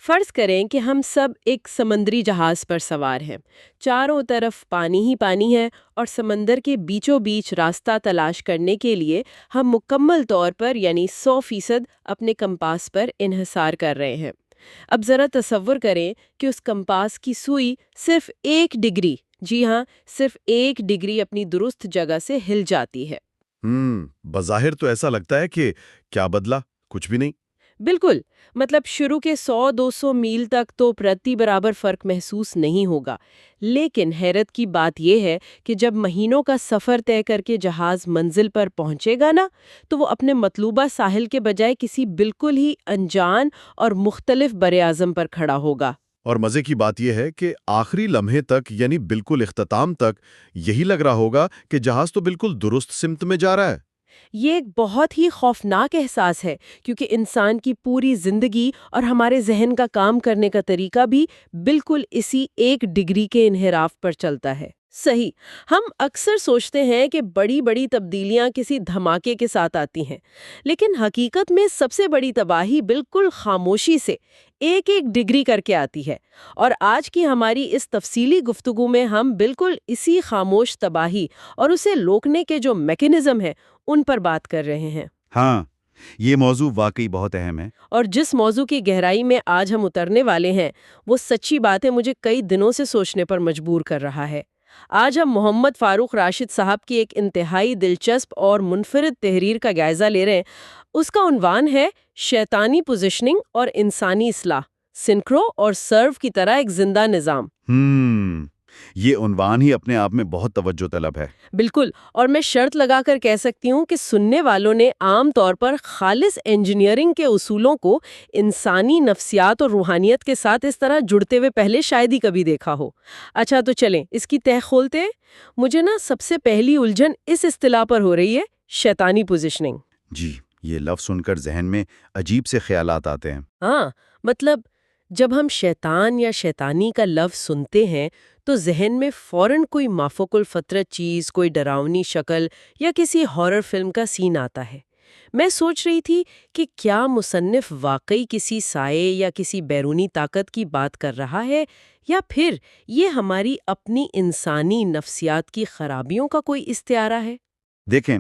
فرض کریں کہ ہم سب ایک سمندری جہاز پر سوار ہیں، چاروں طرف پانی ہی پانی ہے اور سمندر کے بیچوں بیچ راستہ تلاش کرنے کے لیے ہم مکمل طور پر یعنی 100% اپنے کمپاس پر انحصار کر رہے ہیں۔ اب ذرا تصور کریں کہ اس کمپاس کی سوئی صرف 1 ڈگری، جی ہاں، صرف 1 ڈگری اپنی درست جگہ سے ہل جاتی ہے۔ بظاہر تو ایسا لگتا ہے کہ کیا بدلا؟ کچھ بھی نہیں۔ بالکل، مطلب شروع کے 100-200 میل تک تو پرتی برابر فرق محسوس نہیں ہوگا، لیکن حیرت کی بات یہ ہے کہ جب مہینوں کا سفر طے کر کے جہاز منزل پر پہنچے گا نا، تو وہ اپنے مطلوبہ ساحل کے بجائے کسی بالکل ہی انجان اور مختلف براعظم پر کھڑا ہوگا۔ اور مزے کی بات یہ ہے کہ آخری لمحے تک یعنی بالکل اختتام تک یہی لگ رہا ہوگا کہ جہاز تو بالکل درست سمت میں جا رہا ہے۔ یہ ایک بہت ہی خوفناک احساس ہے، کیونکہ انسان کی پوری زندگی اور ہمارے ذہن کا کام کرنے کا طریقہ بھی بالکل اسی 1 ڈگری کے انحراف پر چلتا ہے۔ صحیح، ہم اکثر سوچتے ہیں کہ بڑی بڑی تبدیلیاں کسی دھماکے کے ساتھ آتی ہیں، لیکن حقیقت میں سب سے بڑی تباہی بالکل خاموشی سے 1 ڈگری کر کے آتی ہے۔ اور آج کی ہماری اس تفصیلی گفتگو میں ہم بالکل اسی خاموش تباہی اور اسے روکنے کے جو میکینزم ہیں ان پر بات کر رہے ہیں۔ ہاں، یہ موضوع واقعی بہت اہم ہے۔ اور جس موضوع کی گہرائی میں آج ہم اترنے والے ہیں، وہ سچی باتیں مجھے کئی دنوں سے سوچنے پر مجبور کر رہا ہے۔ آج ہم محمد فاروق راشد صاحب کی ایک انتہائی دلچسپ اور منفرد تحریر کا جائزہ لے رہے ہیں۔ اس کا عنوان ہے شیطانی پوزیشننگ اور انسانی اصلاح، سنکرو اور سرو کی طرح ایک زندہ نظام۔ یہ عنوان ہی اپنے آپ میں بہت توجہ طلب ہے۔ بالکل، اور میں شرط لگا کر کہہ سکتی ہوں کہ سننے والوں نے عام طور پر خالص انجینئرنگ کے اصولوں کو انسانی نفسیات اور روحانیت کے ساتھ اس طرح جڑتے ہوئے پہلے شاید ہی کبھی دیکھا ہو۔ اچھا تو چلیں اس کی تہ کھولتے ہیں۔ مجھے نا سب سے پہلی الجھن اس اصطلاح پر ہو رہی ہے، شیطانی پوزیشننگ۔ جی، یہ لفظ سن کر ذہن میں عجیب سے خیالات آتے ہیں۔ ہاں، مطلب جب ہم شیطان یا شیطانی کا لفظ سنتے ہیں تو ذہن میں فوراً کوئی مافوق الفطرت چیز، کوئی ڈراؤنی شکل یا کسی ہارر فلم کا سین آتا ہے۔ میں سوچ رہی تھی کہ کیا مصنف واقعی کسی سائے یا کسی بیرونی طاقت کی بات کر رہا ہے، یا پھر یہ ہماری اپنی انسانی نفسیات کی خرابیوں کا کوئی استعارہ ہے؟ دیکھیں،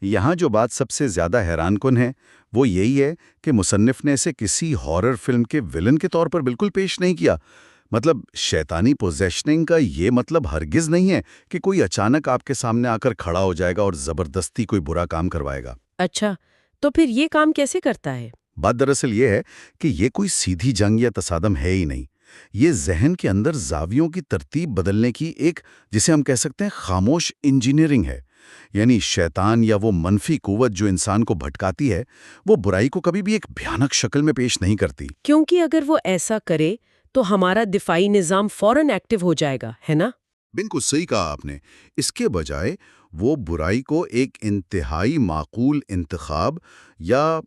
یہاں جو بات سب سے زیادہ حیران کن ہے وہ یہی ہے کہ مصنف نے اسے کسی ہارر فلم کے ویلن کے طور پر بالکل پیش نہیں کیا۔ مطلب شیطانی پوزیشننگ کا یہ مطلب ہرگز نہیں ہے کہ کوئی اچانک آپ کے سامنے آ کر کھڑا ہو جائے گا اور زبردستی کوئی برا کام کروائے گا۔ اچھا، تو پھر یہ کام کیسے کرتا ہے؟ بات دراصل یہ ہے کہ یہ کوئی سیدھی جنگ یا تصادم ہے ہی نہیں۔ یہ ذہن کے اندر زاویوں کی ترتیب بدلنے کی ایک، جسے ہم کہہ سکتے ہیں، خاموش انجینئرنگ ہے۔ یعنی شیطان یا وہ منفی قوت جو انسان کو بھٹکاتی ہے، وہ برائی کو کبھی بھی ایک بھیانک شکل میں پیش نہیں کرتی۔ کیونکہ اگر وہ ایسا کرے تو ہمارا دفاعی نظام فوراً ایکٹیو ہو جائے گا، ہے نا؟ بالکل صحیح کہا آپ نے۔ اس کے بجائے وہ برائی کو ایک انتہائی معقول انتخاب یا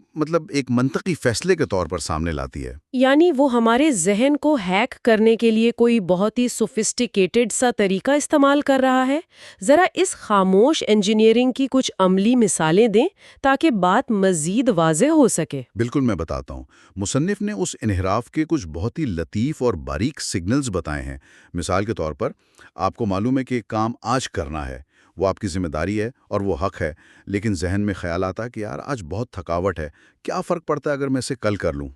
ایک منطقی فیصلے کے طور پر سامنے لاتی ہے۔ یعنی وہ ہمارے ذہن کو ہیک کرنے کے لیے کوئی بہت ہی سوفسٹیکیٹڈ سا طریقہ استعمال کر رہا ہے۔ ذرا اس خاموش انجینئرنگ کی کچھ عملی مثالیں دیں تاکہ بات مزید واضح ہو سکے۔ بالکل، میں بتاتا ہوں۔ مصنف نے اس انحراف کے کچھ بہت ہی لطیف اور باریک سگنلز بتائے ہیں۔ مثال کے طور پر، آپ کو معلوم ہے کہ ایک کام آج کرنا ہے، وہ آپ کی ذمہ داری ہے اور وہ حق ہے، لیکن ذہن میں خیال آتا ہے کہ یار آج بہت تھکاوٹ ہے، کیا فرق پڑتا ہے اگر میں اسے کل کر لوں؟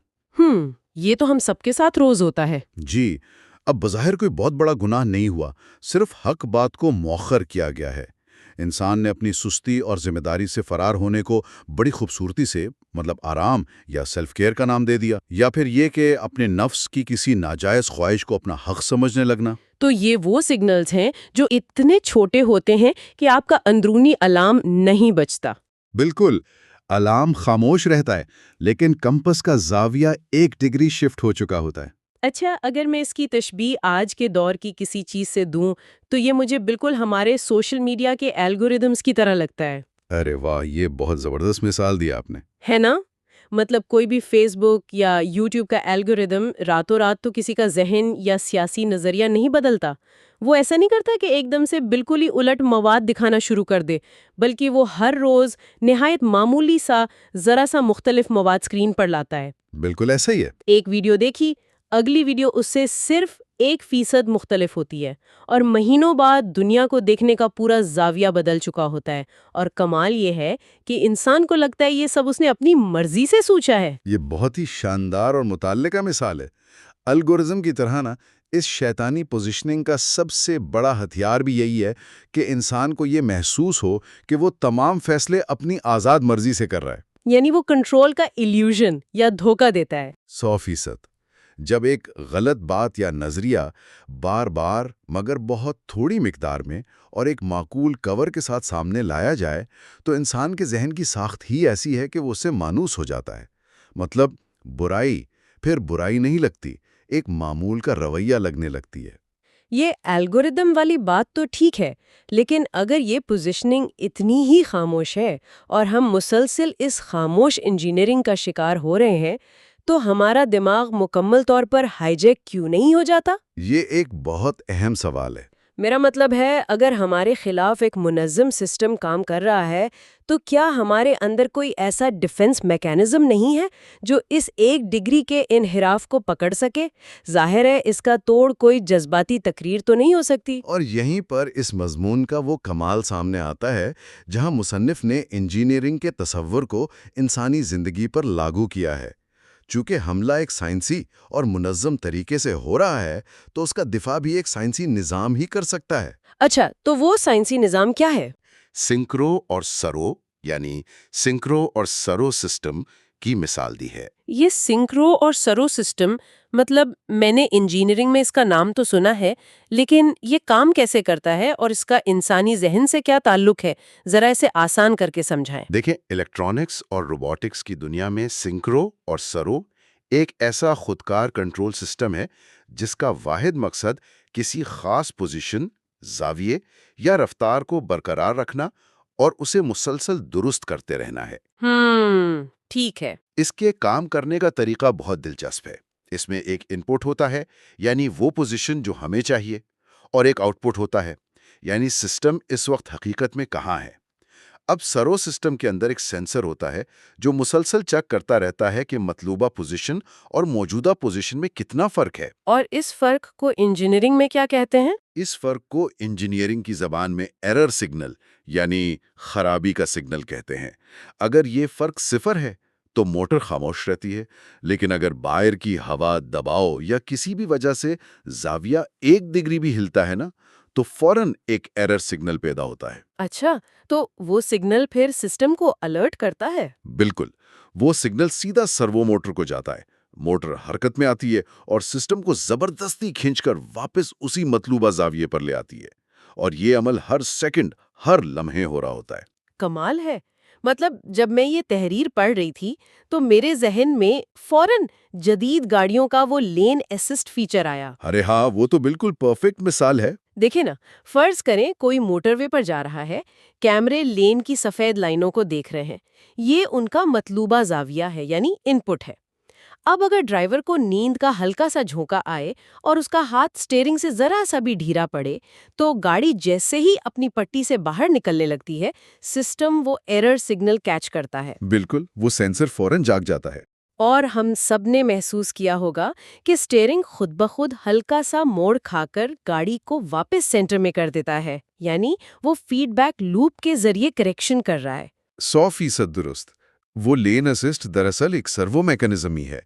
یہ تو ہم سب کے ساتھ روز ہوتا ہے۔ جی، اب بظاہر کوئی بہت بڑا گناہ نہیں ہوا، صرف حق بات کو مؤخر کیا گیا ہے۔ انسان نے اپنی سستی اور ذمہ داری سے فرار ہونے کو بڑی خوبصورتی سے آرام یا سیلف کیئر کا نام دے دیا، یا پھر یہ کہ اپنے نفس کی کسی ناجائز خواہش کو اپنا حق سمجھنے لگنا۔ تو یہ وہ سگنلز ہیں جو اتنے چھوٹے ہوتے ہیں کہ آپ کا اندرونی الارم نہیں بجتا۔ بالکل، الارم خاموش رہتا ہے، لیکن کمپس کا زاویہ 1 ڈگری شفٹ ہو چکا ہوتا ہے۔ اچھا، اگر میں اس کی تشبیہ آج کے دور کی کسی چیز سے دوں تو یہ مجھے بالکل ہمارے سوشل میڈیا کے الگوریدمز کی طرح لگتا ہے۔ ارے واہ، یہ بہت زبردست مثال دی آپ نے۔ ہے نا؟ مطلب کوئی بھی فیس بک یا یوٹیوب کا الگوریدم راتوں رات تو کسی کا ذہن یا سیاسی نظریہ نہیں بدلتا۔ وہ ایسا نہیں کرتا کہ ایک دم سے بالکل ہی الٹ مواد دکھانا شروع کر دے، بلکہ وہ ہر روز نہایت معمولی سا ذرا سا مختلف مواد سکرین پر لاتا ہے۔ بالکل ایسا ہی ہے۔ ایک ویڈیو دیکھی، اگلی ویڈیو اس سے صرف 1% مختلف ہوتی ہے، اور مہینوں بعد دنیا کو دیکھنے کا پورا زاویہ بدل چکا ہوتا ہے، اور کمال یہ ہے کہ انسان کو لگتا ہے یہ سب اس نے اپنی مرضی سے سوچا ہے۔ یہ بہت ہی شاندار اور متعلقہ مثال ہے۔ الگورزم کی طرح نا، اس شیطانی پوزیشننگ کا سب سے بڑا ہتھیار بھی یہی ہے کہ انسان کو یہ محسوس ہو کہ وہ تمام فیصلے اپنی آزاد مرضی سے کر رہا ہے۔ یعنی وہ کنٹرول کا ایلیوژن یا دھوکہ دیتا ہے۔ 100%۔ جب ایک غلط بات یا نظریہ بار بار مگر بہت تھوڑی مقدار میں اور ایک معقول کور کے ساتھ سامنے لایا جائے تو انسان کے ذہن کی ساخت ہی ایسی ہے کہ وہ اس سے مانوس ہو جاتا ہے۔ مطلب برائی پھر برائی نہیں لگتی، ایک معمول کا رویہ لگنے لگتی ہے۔ یہ الگوریدم والی بات تو ٹھیک ہے، لیکن اگر یہ پوزیشننگ اتنی ہی خاموش ہے اور ہم مسلسل اس خاموش انجینئرنگ کا شکار ہو رہے ہیں، تو ہمارا دماغ مکمل طور پر ہائی جیک کیوں نہیں ہو جاتا؟ یہ ایک بہت اہم سوال ہے۔ میرا مطلب ہے، اگر ہمارے خلاف ایک منظم سسٹم کام کر رہا ہے تو کیا ہمارے اندر کوئی ایسا ڈیفنس میکانزم نہیں ہے جو اس 1 ڈگری کے انحراف کو پکڑ سکے؟ ظاہر ہے اس کا توڑ کوئی جذباتی تقریر تو نہیں ہو سکتی۔ اور یہیں پر اس مضمون کا وہ کمال سامنے آتا ہے جہاں مصنف نے انجینئرنگ کے تصور کو انسانی زندگی پر لاگو کیا ہے۔ چونکہ حملہ ایک سائنسی اور منظم طریقے سے ہو رہا ہے تو اس کا دفاع بھی ایک سائنسی نظام ہی کر سکتا ہے۔ اچھا، تو وہ سائنسی نظام کیا ہے؟ سنکرو اور سرو، یعنی سنکرو اور سرو سسٹم کی مثال دی ہے۔ یہ سنکرو اور سرو سسٹم، مطلب میں نے انجینئرنگ میں اس کا نام تو سنا ہے، لیکن یہ کام کیسے کرتا ہے اور اس کا انسانی ذہن سے کیا تعلق ہے؟ ذرا اسے آسان کر کے سمجھائیں۔ دیکھیں، الیکٹرونکس اور روبوٹکس کی دنیا میں سنکرو اور سرو ایک ایسا خودکار کنٹرول سسٹم ہے جس کا واحد مقصد کسی خاص پوزیشن، زاویے یا رفتار کو برقرار رکھنا اور اسے مسلسل درست کرتے رہنا ہے۔ ٹھیک ہے۔ اس کے کام کرنے کا طریقہ بہت دلچسپ ہے۔ اس میں ایک ان پٹ ہوتا ہے، یعنی وہ پوزیشن جو ہمیں چاہیے، اور ایک آؤٹ پٹ ہوتا ہے، یعنی سسٹم اس وقت حقیقت میں کہاں ہے۔ اب سرو سسٹم کے اندر ایک سینسر ہوتا ہے جو مسلسل چیک کرتا رہتا ہے کہ مطلوبہ پوزیشن اور موجودہ پوزیشن میں کتنا فرق ہے۔ اور اس فرق کو انجینئرنگ میں کیا کہتے ہیں؟ اس فرق کو انجینئرنگ کی زبان میں ایرر سگنل، یعنی خرابی کا سگنل کہتے ہیں۔ اگر یہ فرق 0 ہے تو موٹر خاموش رہتی ہے، لیکن اگر باہر کی ہوا، دباؤ یا کسی بھی وجہ سے زاویہ 1 ڈگری بھی ہلتا ہے نا، تو فوراً ایک ایرر سگنل پیدا ہوتا ہے۔ اچھا، تو وہ سگنل پھر سسٹم کو الرٹ کرتا ہے؟ بالکل، وہ سگنل سیدھا سرو موٹر کو جاتا ہے، موٹر حرکت میں آتی ہے اور سسٹم کو زبردستی کھینچ کر واپس اسی مطلوبہ زاویے پر لے آتی ہے، اور یہ عمل ہر سیکنڈ، ہر لمحے ہو رہا ہوتا ہے۔ کمال ہے۔ مطلب جب میں یہ تحریر پڑھ رہی تھی تو میرے ذہن میں فوراً جدید گاڑیوں کا وہ لین اسسٹ فیچر آیا۔ ارے ہاں، وہ تو بالکل پرفیکٹ مثال ہے۔ دیکھیں نا، فرض کریں کوئی موٹر وے پر جا رہا ہے، کیمرے لین کی سفید لائنوں کو دیکھ رہے ہیں، یہ ان کا مطلوبہ زاویہ ہے، یعنی ان پٹ ہے۔ اب اگر ڈرائیور کو نیند کا ہلکا سا جھونکا آئے اور اس کا ہاتھ سٹیئرنگ سے ذرا سا بھی ڈھیرا پڑے تو گاڑی جیسے ہی اپنی پٹی سے باہر نکلنے لگتی ہے، سسٹم وہ ایرر سگنل کیچ کرتا ہے۔ بالکل، وہ سینسر فوراً جاگ جاتا ہے۔ اور ہم سب نے محسوس کیا ہوگا کہ سٹیئرنگ خود بخود ہلکا سا موڑ کھا کر گاڑی کو واپس سینٹر میں کر دیتا ہے، یعنی وہ فیڈ بیک لوپ کے ذریعے کریکشن کر رہا ہے۔ 100% درست۔ وہ لین اسسٹ دراصل ایک سرو میکانزم ہی ہے۔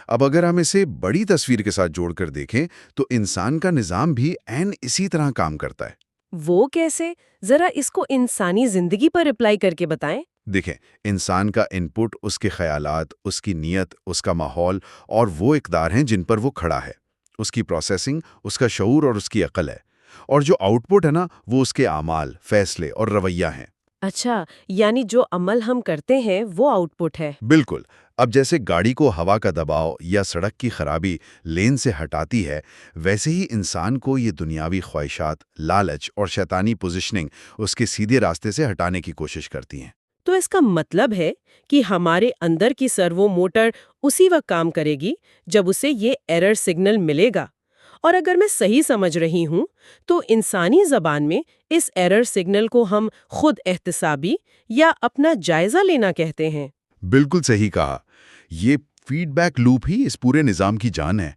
اب اگر ہم اسے بڑی تصویر کے ساتھ جوڑ کر دیکھیں تو انسان کا نظام بھی عین اسی طرح کام کرتا ہے۔ وہ کیسے؟ ذرا اس کو انسانی زندگی پر اپلائی کر کے بتائیں۔ دیکھیں، انسان کا ان پٹ اس کے خیالات، اس کی نیت، اس کا ماحول اور وہ اقدار ہیں جن پر وہ کھڑا ہے۔ اس کی پروسیسنگ، اس کا شعور اور اس کی عقل ہے۔ اور جو آؤٹ پٹ ہے نا، وہ اس کے اعمال، فیصلے اور رویہ ہیں۔ اچھا، یعنی جو عمل ہم کرتے ہیں وہ آؤٹ پٹ ہے۔ بالکل۔ اب جیسے گاڑی کو ہوا کا دباؤ یا سڑک کی خرابی لین سے ہٹاتی ہے، ویسے ہی انسان کو یہ دنیاوی خواہشات، لالچ اور شیطانی پوزیشننگ اس کے سیدھے راستے سے ہٹانے کی کوشش کرتی ہیں۔ تو اس کا مطلب ہے کہ ہمارے اندر کی سرو موٹر اسی وقت کام کرے گی جب اسے یہ ایرر سگنل ملے گا۔ اور اگر میں صحیح سمجھ رہی ہوں تو انسانی زبان میں اس ایرر سگنل کو ہم خود احتسابی یا اپنا جائزہ لینا کہتے ہیں۔ بالکل صحیح کہا۔ یہ فیڈ بیک لوپ ہی اس پورے نظام کی جان ہے۔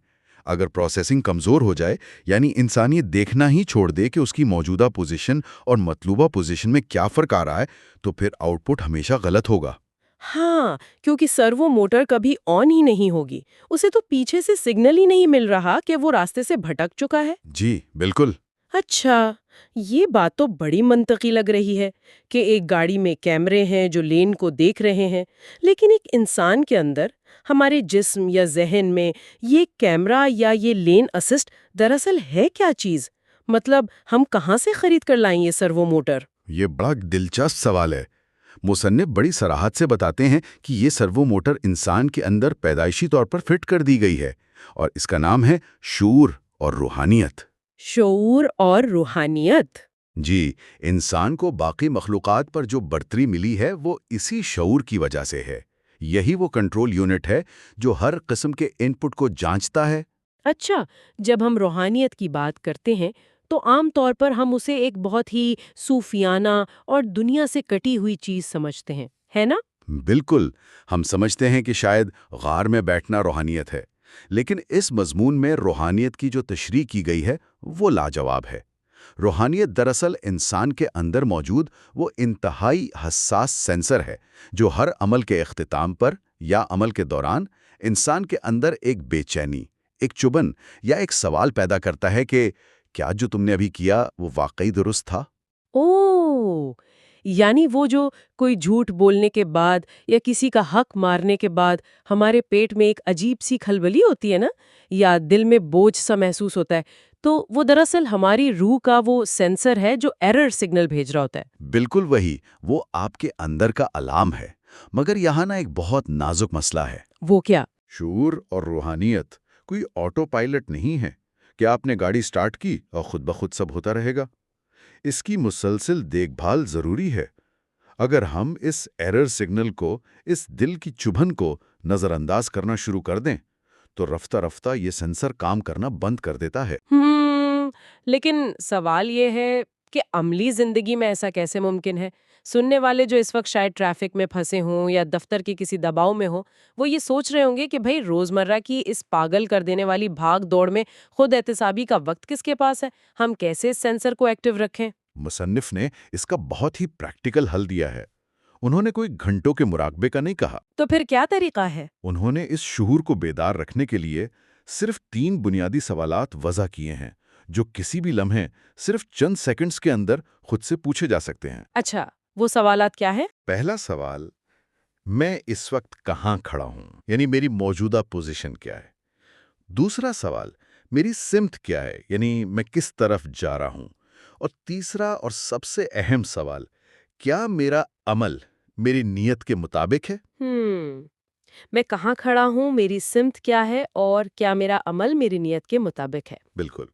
اگر پروسیسنگ کمزور ہو جائے، یعنی انسان یہ دیکھنا ہی چھوڑ دے کہ اس کی موجودہ پوزیشن اور مطلوبہ پوزیشن میں کیا فرق آ رہا ہے، تو پھر آؤٹ پٹ ہمیشہ غلط ہوگا۔ ہاں، کیونکہ سرو موٹر کبھی آن ہی نہیں ہوگی، اسے تو پیچھے سے سگنل ہی نہیں مل رہا کہ وہ راستے سے بھٹک چکا ہے۔ جی بالکل۔ اچھا، یہ بات تو بڑی منطقی لگ رہی ہے کہ ایک گاڑی میں کیمرے ہیں جو لین کو دیکھ رہے ہیں، لیکن ایک انسان کے اندر، ہمارے جسم یا ذہن میں، یہ کیمرہ یا یہ لین اسسٹ دراصل ہے کیا چیز؟ مطلب ہم کہاں سے خرید کر لائیں یہ سرو موٹر؟ یہ بڑا دلچسپ سوال ہے۔ مصنف بڑی صراحت سے بتاتے ہیں کہ یہ سرو موٹر انسان کے اندر پیدائشی طور پر فٹ کر دی گئی ہے، اور اس کا نام ہے شعور اور روحانیت۔ شعور اور روحانیت؟ جی، انسان کو باقی مخلوقات پر جو برتری ملی ہے وہ اسی شعور کی وجہ سے ہے۔ یہی وہ کنٹرول یونٹ ہے جو ہر قسم کے ان پٹ کو جانچتا ہے۔ اچھا، جب ہم روحانیت کی بات کرتے ہیں تو عام طور پر ہم اسے ایک بہت ہی صوفیانہ اور دنیا سے کٹی ہوئی چیز سمجھتے ہیں، ہے نا؟ بالکل، ہم سمجھتے ہیں کہ شاید غار میں بیٹھنا روحانیت ہے، لیکن اس مضمون میں روحانیت کی جو تشریح کی گئی ہے وہ لاجواب ہے۔ روحانیت دراصل انسان کے اندر موجود وہ انتہائی حساس سینسر ہے جو ہر عمل کے اختتام پر یا عمل کے دوران انسان کے اندر ایک بے چینی، ایک چبھن یا ایک سوال پیدا کرتا ہے کہ کیا جو تم نے ابھی کیا وہ واقعی درست تھا؟ اوہ، یعنی وہ جو کوئی جھوٹ بولنے کے بعد یا کسی کا حق مارنے کے بعد ہمارے پیٹ میں ایک عجیب سی کھلبلی ہوتی ہے نا، یا دل میں بوجھ سا محسوس ہوتا ہے، تو وہ دراصل ہماری روح کا وہ سینسر ہے جو ایرر سگنل بھیج رہا ہوتا ہے۔ بالکل وہی، وہ آپ کے اندر کا الارم ہے۔ مگر یہاں ایک بہت نازک مسئلہ ہے۔ وہ کیا؟ شعور اور روحانیت کوئی آٹو پائلٹ نہیں ہے کہ آپ نے گاڑی سٹارٹ کی اور خود بخود سب ہوتا رہے گا۔ اس کی مسلسل دیکھ بھال ضروری ہے۔ اگر ہم اس ایرر سگنل کو، اس دل کی چبھن کو نظر انداز کرنا شروع کر دیں تو رفتہ رفتہ یہ سینسر کام کرنا بند کر دیتا ہے۔ لیکن سوال یہ ہے کہ عملی زندگی میں ایسا کیسے ممکن ہے؟ سننے والے جو اس وقت شاید ٹریفک میں پھنسے ہوں یا دفتر کے کسی دباؤ میں ہوں، وہ یہ سوچ رہے ہوں گے کہ بھئی روزمرہ کی اس پاگل کر دینے والی بھاگ دوڑ میں خود احتسابی کا وقت کس کے پاس ہے؟ ہم کیسے اس سینسر کو ایکٹیو رکھیں؟ مصنف نے اس کا بہت ہی پریکٹیکل حل دیا ہے۔ انہوں نے کوئی گھنٹوں کے مراقبے کا نہیں کہا۔ تو پھر کیا طریقہ ہے؟ انہوں نے اس شعور کو بیدار رکھنے کے لیے صرف 3 بنیادی سوالات وضع کیے ہیں جو کسی بھی لمحے صرف چند سیکنڈز کے اندر خود سے پوچھے جا سکتے ہیں۔ اچھا، وہ سوالات کیا ہیں؟ پہلا سوال، میں اس وقت کہاں کھڑا ہوں؟ یعنی میری موجودہ پوزیشن کیا ہے؟ دوسرا سوال، میری سمت کیا ہے؟ یعنی میں کس طرف جا رہا ہوں؟ اور تیسرا اور سب سے اہم سوال، کیا میرا عمل میری نیت کے مطابق ہے؟ میں کہاں کھڑا ہوں، میری سمت کیا ہے، اور کیا میرا عمل میری نیت کے مطابق ہے؟ بالکل۔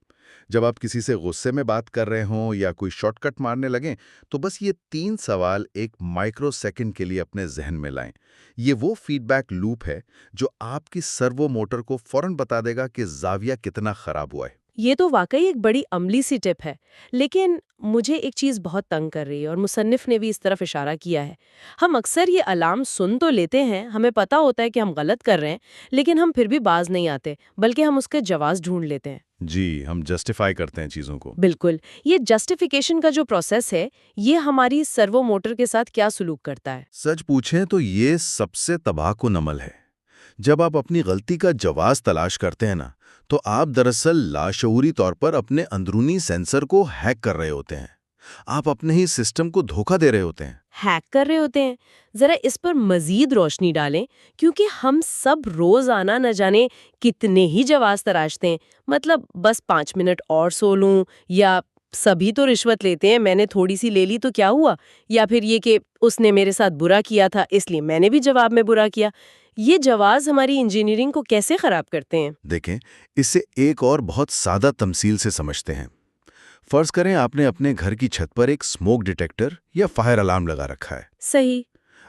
جب آپ کسی سے غصے میں بات کر رہے ہوں یا کوئی شارٹ کٹ مارنے لگیں تو بس یہ 3 سوال ایک مائکرو سیکنڈ کے لیے اپنے ذہن میں لائیں۔ یہ وہ فیڈ بیک لوپ ہے جو آپ کی سرو موٹر کو فوراً بتا دے گا کہ زاویہ کتنا خراب ہوا ہے۔ یہ تو واقعی ایک بڑی عملی سی ٹپ ہے، لیکن مجھے ایک چیز بہت تنگ کر رہی ہے اور مصنف نے بھی اس طرف اشارہ کیا ہے۔ ہم اکثر یہ الارم سن تو لیتے ہیں، ہمیں پتہ ہوتا ہے کہ ہم غلط کر رہے ہیں، لیکن ہم پھر بھی باز نہیں آتے، بلکہ ہم اس کے جواز ڈھونڈ لیتے ہیں۔ جی، ہم جسٹیفائی کرتے ہیں چیزوں کو۔ بالکل، یہ جسٹیفیکیشن کا جو پروسیس ہے، یہ ہماری سرو موٹر کے ساتھ کیا سلوک کرتا ہے؟ سچ پوچھیں تو یہ سب سے تباہ کن عمل ہے۔ جب آپ اپنی غلطی کا جواز تلاش کرتے ہیں نا، تو آپ دراصل لاشعوری طور پر اپنے اندرونی سینسر کو ہیک کر رہے ہوتے ہیں۔ آپ اپنے ہی سسٹم کو دھوکہ دے رہے ہوتے ہیں۔ ہیک کر رہے ہوتے ہیں؟ ذرا اس پر مزید روشنی ڈالیں، کیونکہ ہم سب روزانہ نہ جانے کتنے ہی جواز تراشتے ہیں۔ مطلب بس 5 منٹ اور سو لوں، یا سبھی تو رشوت لیتے ہیں، میں نے تھوڑی سی لے لی تو کیا ہوا، یا پھر یہ کہ اس نے میرے ساتھ برا کیا تھا اس لیے میں نے بھی جواب میں برا کیا۔ یہ جواز ہماری انجینئرنگ کو کیسے خراب کرتے ہیں؟ دیکھیں، اسے ایک اور بہت سادہ تمثیل سے سمجھتے ہیں۔ فرض کریں آپ نے اپنے گھر کی چھت پر ایک سموک ڈیٹیکٹر یا فائر الارم لگا رکھا ہے۔ صحیح۔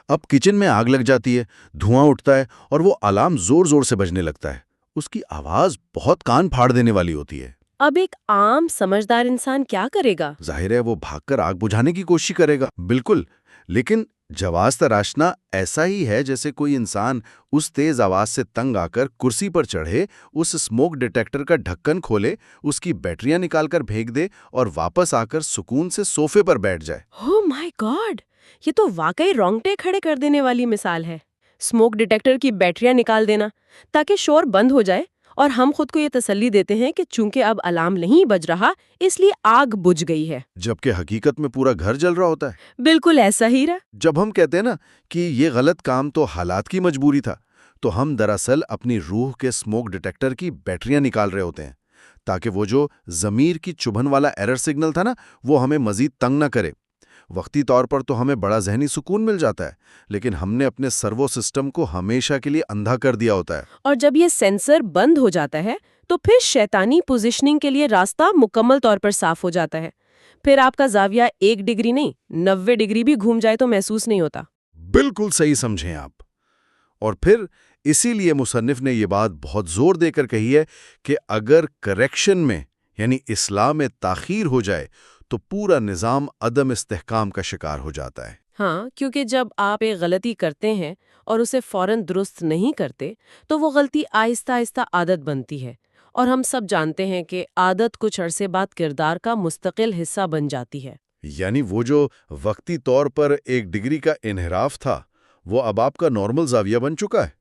اب کچن میں آگ لگ جاتی ہے، دھواں اٹھتا ہے اور وہ الارم زور زور سے بجنے لگتا ہے۔ اس کی آواز بہت کان پھاڑ دینے والی ہوتی ہے۔ اب ایک عام سمجھدار انسان کیا کرے گا؟ ظاہر ہے وہ بھاگ کر آگ بجھانے کی کوشش کرے گا۔ بالکل، لیکن جواز تراشنا ایسا ہی ہے جیسے کوئی انسان اس تیز آواز سے تنگ آ کر کرسی پر چڑھے، اس اسموک ڈیٹیکٹر کا ڈھکن کھولے، اس کی بیٹریاں نکال کر پھینک دے اور واپس آ کر سکون سے صوفے پر بیٹھ جائے۔ ہو مائی گاڈ! یہ تو واقعی رونگٹے کھڑے کر دینے والی مثال ہے۔ اسموک ڈیٹیکٹر کی بیٹریاں نکال دینا تاکہ شور بند ہو جائے، اور ہم خود کو یہ تسلی دیتے ہیں کہ چونکہ اب الارم نہیں بج رہا اس لیے آگ بجھ گئی ہے۔ جبکہ حقیقت میں پورا گھر جل رہا ہوتا ہے۔ بالکل ایسا ہی رہا۔ جب ہم کہتے ہیں نا کہ یہ غلط کام تو حالات کی مجبوری تھا، تو ہم دراصل اپنی روح کے اسموک ڈیٹیکٹر کی بیٹریاں نکال رہے ہوتے ہیں، تاکہ وہ جو ضمیر کی چبھن والا ایرر سگنل تھا نا، وہ ہمیں مزید تنگ نہ کرے۔ وقتی طور پر تو ہمیں بڑا ذہنی سکون مل جاتا ہے، لیکن ہم نے اپنے سرو سسٹم کو ہمیشہ کے لیے اندھا کر دیا ہوتا ہے۔ اور جب یہ سینسر بند ہو جاتا ہے تو پھر شیطانی پوزیشننگ کے لیے راستہ مکمل طور پر صاف ہو جاتا ہے۔ پھر آپ کا زاویہ 1 ڈگری نہیں 90 ڈگری بھی گھوم جائے تو محسوس نہیں ہوتا۔ بالکل صحیح سمجھیں آپ۔ اور پھر اسی لیے مصنف نے یہ بات بہت زور دے کر کہی ہے کہ اگر کریکشن میں یعنی اصلاح میں تاخیر ہو جائے تو پورا نظام عدم استحکام کا شکار ہو جاتا ہے۔ ہاں، کیونکہ جب آپ ایک غلطی کرتے ہیں اور اسے فوراً درست نہیں کرتے تو وہ غلطی آہستہ آہستہ عادت بنتی ہے، اور ہم سب جانتے ہیں کہ عادت کچھ عرصے بعد کردار کا مستقل حصہ بن جاتی ہے۔ یعنی وہ جو وقتی طور پر 1 ڈگری کا انحراف تھا، وہ اب آپ کا نارمل زاویہ بن چکا ہے۔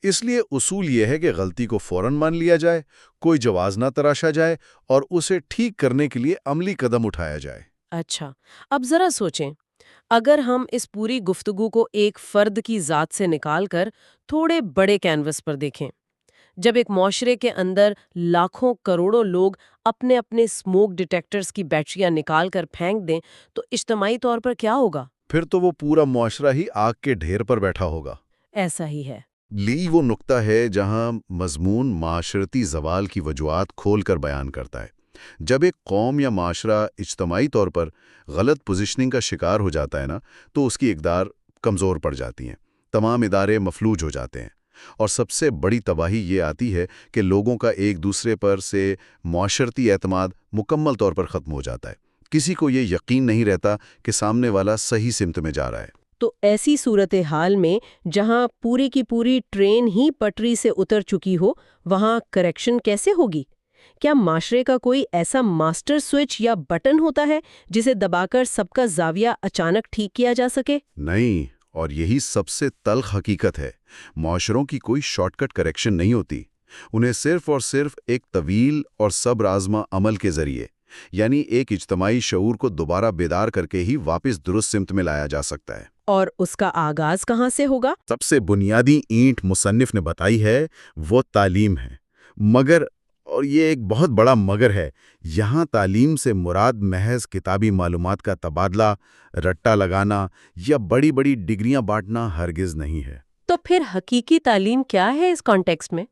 اس لیے اصول یہ ہے کہ غلطی کو فوراً مان لیا جائے، کوئی جواز نہ تراشا جائے اور اسے ٹھیک کرنے کے لیے عملی قدم اٹھایا جائے۔ اچھا، اب ذرا سوچیں، اگر ہم اس پوری گفتگو کو ایک فرد کی ذات سے نکال کر تھوڑے بڑے کینوس پر دیکھیں، جب ایک معاشرے کے اندر لاکھوں کروڑوں لوگ اپنے اپنے اسموک ڈیٹیکٹرز کی بیٹریاں نکال کر پھینک دیں تو اجتماعی طور پر کیا ہوگا؟ پھر تو وہ پورا معاشرہ ہی آگ کے ڈھیر پر بیٹھا ہوگا۔ ایسا ہی ہے۔ لی وہ نقطہ ہے جہاں مضمون معاشرتی زوال کی وجوہات کھول کر بیان کرتا ہے۔ جب ایک قوم یا معاشرہ اجتماعی طور پر غلط پوزیشننگ کا شکار ہو جاتا ہے نا، تو اس کی اقدار کمزور پڑ جاتی ہیں، تمام ادارے مفلوج ہو جاتے ہیں، اور سب سے بڑی تباہی یہ آتی ہے کہ لوگوں کا ایک دوسرے پر سے معاشرتی اعتماد مکمل طور پر ختم ہو جاتا ہے۔ کسی کو یہ یقین نہیں رہتا کہ سامنے والا صحیح سمت میں جا رہا ہے۔ تو ایسی صورتحال میں جہاں پوری کی پوری ٹرین ہی پٹری سے اتر چکی ہو، وہاں کریکشن کیسے ہوگی؟ کیا معاشرے کا کوئی ایسا ماسٹر سوئچ یا بٹن ہوتا ہے جسے دبا کر سب کا زاویہ اچانک ٹھیک کیا جا سکے؟ نہیں، اور یہی سب سے تلخ حقیقت ہے۔ معاشروں کی کوئی شارٹ کٹ کریکشن نہیں ہوتی۔ انہیں صرف اور صرف ایک طویل اور صبر آزما عمل کے ذریعے، یعنی ایک اجتماعی شعور کو دوبارہ بیدار کر کے ہی واپس درست سمت میں لایا جا سکتا ہے۔ اور اس کا آغاز کہاں سے ہوگا؟ سب سے بنیادی اینٹ مصنف نے بتائی ہے وہ تعلیم ہے، مگر، اور یہ ایک بہت بڑا مگر ہے، یہاں تعلیم سے مراد محض کتابی معلومات کا تبادلہ، رٹا لگانا یا بڑی بڑی ڈگریاں بانٹنا ہرگز نہیں ہے۔ تو پھر حقیقی تعلیم کیا ہے اس کانٹیکسٹ میں؟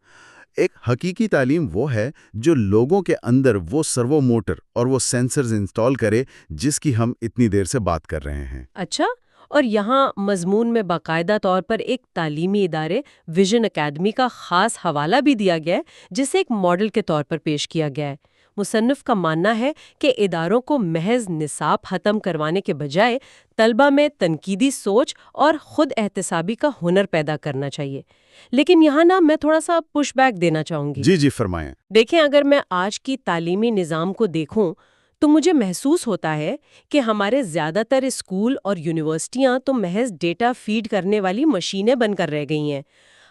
ایک حقیقی تعلیم وہ ہے جو لوگوں کے اندر وہ سرو موٹر اور وہ سینسرز انسٹال کرے جس کی ہم اتنی دیر سے بات کر رہے ہیں۔ اچھا، اور یہاں مضمون میں باقاعدہ طور پر ایک تعلیمی ادارے ویژن اکیڈمی کا خاص حوالہ بھی دیا گیا ہے، جسے ایک ماڈل کے طور پر پیش کیا گیا ہے۔ مصنف کا ماننا ہے کہ اداروں کو محض نصاب ختم کروانے کے بجائے طلبہ میں تنقیدی سوچ اور خود احتسابی کا ہنر پیدا کرنا چاہیے۔ لیکن یہاں میں تھوڑا سا پش بیک دینا چاہوں گی۔ جی فرمائیں۔ دیکھیں، اگر میں آج کی تعلیمی نظام کو دیکھوں تو مجھے محسوس ہوتا ہے کہ ہمارے زیادہ تر اسکول اور یونیورسٹیاں تو محض ڈیٹا فیڈ کرنے والی مشینیں بن کر رہ گئی ہیں۔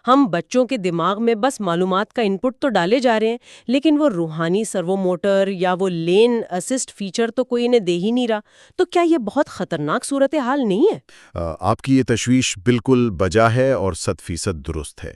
ہم بچوں کے دماغ میں بس معلومات کا ان پٹ تو ڈالے جا رہے ہیں، لیکن وہ روحانی سرو موٹر یا وہ لین اسسٹ فیچر تو کوئی انہیں دے ہی نہیں رہا۔ تو کیا یہ بہت خطرناک صورتحال نہیں ہے؟ آپ کی یہ تشویش بالکل بجا ہے اور 100% درست ہے۔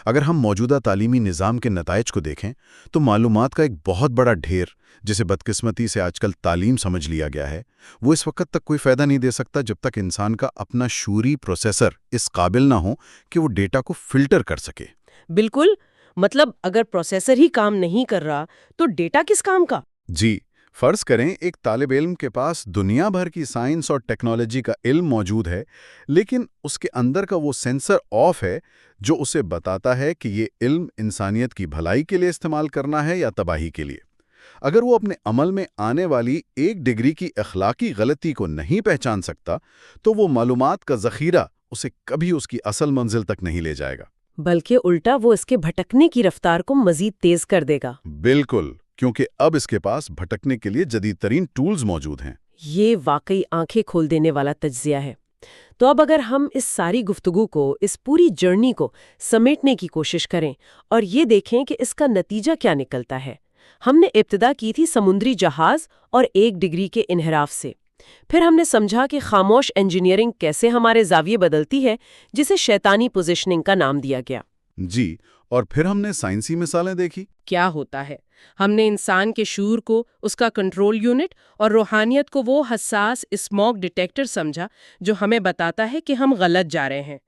اگر ہم موجودہ تعلیمی نظام کے نتائج کو دیکھیں تو معلومات کا ایک بہت بڑا ڈھیر، جسے بدقسمتی سے آج کل تعلیم سمجھ لیا گیا ہے، وہ اس وقت تک کوئی فائدہ نہیں دے سکتا جب تک انسان کا اپنا شعوری پروسیسر اس قابل نہ ہو کہ وہ ڈیٹا کو فلٹر کر سکے۔ بالکل، مطلب اگر پروسیسر ہی کام نہیں کر رہا تو ڈیٹا کس کام کا؟ جی، فرض کریں ایک طالب علم کے پاس دنیا بھر کی سائنس اور ٹیکنالوجی کا علم موجود ہے، لیکن اس کے اندر کا وہ سینسر آف ہے جو اسے بتاتا ہے کہ یہ علم انسانیت کی بھلائی کے لیے استعمال کرنا ہے یا تباہی کے لیے۔ اگر وہ اپنے عمل میں آنے والی 1 ڈگری کی اخلاقی غلطی کو نہیں پہچان سکتا تو وہ معلومات کا ذخیرہ اسے کبھی اس کی اصل منزل تک نہیں لے جائے گا، بلکہ الٹا وہ اس کے بھٹکنے کی رفتار کو مزید تیز کر دے گا۔ بالکل، کیونکہ اب اس کے پاس بھٹکنے کے لیے جدید ترین ٹولز موجود ہیں۔ یہ واقعی آنکھیں کھول دینے والا تجزیہ ہے۔ تو اب اگر ہم اس ساری گفتگو کو، اس پوری جرنی کو سمیٹنے کی کوشش کریں اور یہ دیکھیں کہ اس کا نتیجہ کیا نکلتا ہے۔ ہم نے ابتدا کی تھی سمندری جہاز اور 1 ڈگری کے انحراف سے، پھر ہم نے سمجھا کہ خاموش انجینئرنگ کیسے ہمارے زاویے بدلتی ہے، جسے شیطانی پوزیشننگ کا نام دیا گیا۔ جی، اور پھر ہم نے سائنسی مثالیں دیکھی۔ کیا ہوتا ہے؟ ہم نے انسان کے شعور کو اس کا کنٹرول یونٹ اور روحانیت کو وہ حساس اسموگ ڈیٹیکٹر سمجھا جو ہمیں بتاتا ہے کہ ہم غلط جا رہے ہیں۔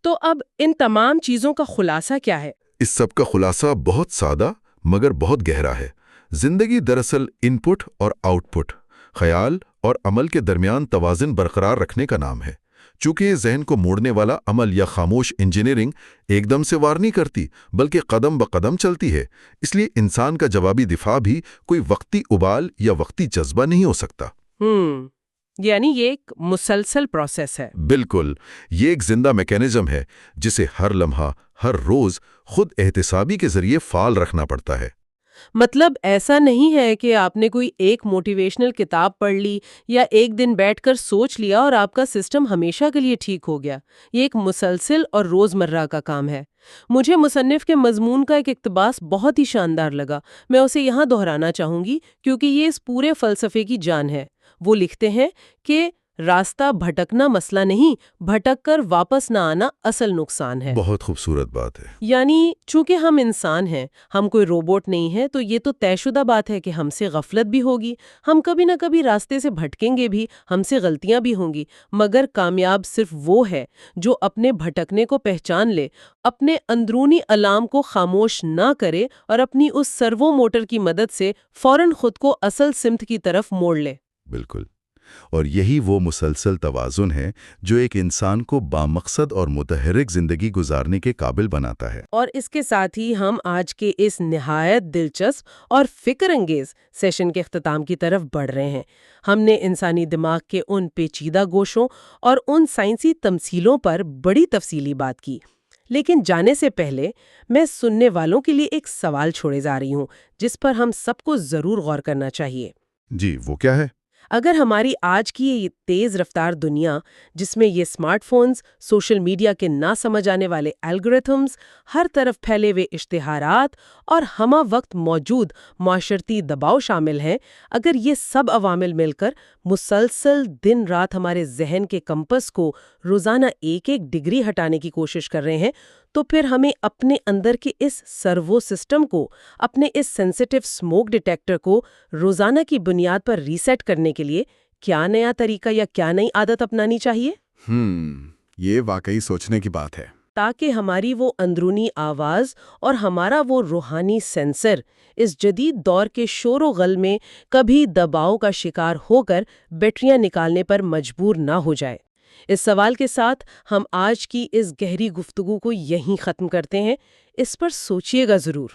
تو اب ان تمام چیزوں کا خلاصہ کیا ہے؟ اس سب کا خلاصہ بہت سادہ مگر بہت گہرا ہے۔ زندگی دراصل ان پٹ اور آؤٹ پٹ، خیال اور عمل کے درمیان توازن برقرار رکھنے کا نام ہے۔ چونکہ ذہن کو موڑنے والا عمل یا خاموش انجینئرنگ ایک دم سے وار نہیں کرتی بلکہ قدم بقدم چلتی ہے، اس لیے انسان کا جوابی دفاع بھی کوئی وقتی ابال یا وقتی جذبہ نہیں ہو سکتا۔ یعنی یہ ایک مسلسل پروسیس ہے۔ بالکل، یہ ایک زندہ میکینزم ہے جسے ہر لمحہ، ہر روز خود احتسابی کے ذریعے فعال رکھنا پڑتا ہے۔ مطلب ایسا نہیں ہے کہ آپ نے کوئی ایک موٹیویشنل کتاب پڑھ لی یا ایک دن بیٹھ کر سوچ لیا اور آپ کا سسٹم ہمیشہ کے لیے ٹھیک ہو گیا۔ یہ ایک مسلسل اور روزمرہ کا کام ہے۔ مجھے مصنف کے مضمون کا ایک اقتباس بہت ہی شاندار لگا، میں اسے یہاں دہرانا چاہوں گی کیونکہ یہ اس پورے فلسفے کی جان ہے۔ وہ لکھتے ہیں کہ راستہ بھٹکنا مسئلہ نہیں، بھٹک کر واپس نہ آنا اصل نقصان ہے۔ بہت خوبصورت بات ہے۔ یعنی چونکہ ہم انسان ہیں، ہم کوئی روبوٹ نہیں ہیں، تو یہ تو طے شدہ بات ہے کہ ہم سے غفلت بھی ہوگی، ہم کبھی نہ کبھی راستے سے بھٹکیں گے بھی، ہم سے غلطیاں بھی ہوں گی، مگر کامیاب صرف وہ ہے جو اپنے بھٹکنے کو پہچان لے، اپنے اندرونی الارم کو خاموش نہ کرے اور اپنی اس سرو موٹر کی مدد سے فوراً خود کو اصل سمت کی طرف موڑ لے۔ بالکل، اور یہی وہ مسلسل توازن ہے جو ایک انسان کو بامقصد اور متحرک زندگی گزارنے کے قابل بناتا ہے۔ اور اس کے ساتھ ہی ہم آج کے اس نہایت دلچسپ اور فکر انگیز سیشن کے اختتام کی طرف بڑھ رہے ہیں۔ ہم نے انسانی دماغ کے ان پیچیدہ گوشوں اور ان سائنسی تمثیلوں پر بڑی تفصیلی بات کی، لیکن جانے سے پہلے میں سننے والوں کے لیے ایک سوال چھوڑے جا رہی ہوں جس پر ہم سب کو ضرور غور کرنا چاہیے۔ جی، وہ کیا ہے؟ اگر ہماری آج کی یہ تیز رفتار دنیا، جس میں یہ اسمارٹ فونز، سوشل میڈیا کے نہ سمجھ آنے والے الگورتھمز، ہر طرف پھیلے ہوئے اشتہارات اور ہمہ وقت موجود معاشرتی دباؤ شامل ہیں، اگر یہ سب عوامل مل کر مسلسل دن رات ہمارے ذہن کے کمپس کو روزانہ 1 ڈگری ہٹانے کی کوشش کر رہے ہیں، تو پھر ہمیں اپنے اندر کے اس سرو سسٹم کو، اپنے اس سینسٹیو اسموک ڈیٹیکٹر کو روزانہ کی بنیاد پر ریسیٹ کرنے کے لیے کیا نیا طریقہ یا کیا نئی عادت اپنانی چاہیے؟ یہ واقعی سوچنے کی بات ہے۔ تاکہ ہماری وہ اندرونی آواز اور ہمارا وہ روحانی سینسر اس جدید دور کے شور و غل میں کبھی دباؤ کا شکار ہو کر بیٹریاں نکالنے پر مجبور نہ ہو جائے۔ اس سوال کے ساتھ ہم آج کی اس گہری گفتگو کو یہیں ختم کرتے ہیں۔ اس پر سوچیے گا ضرور۔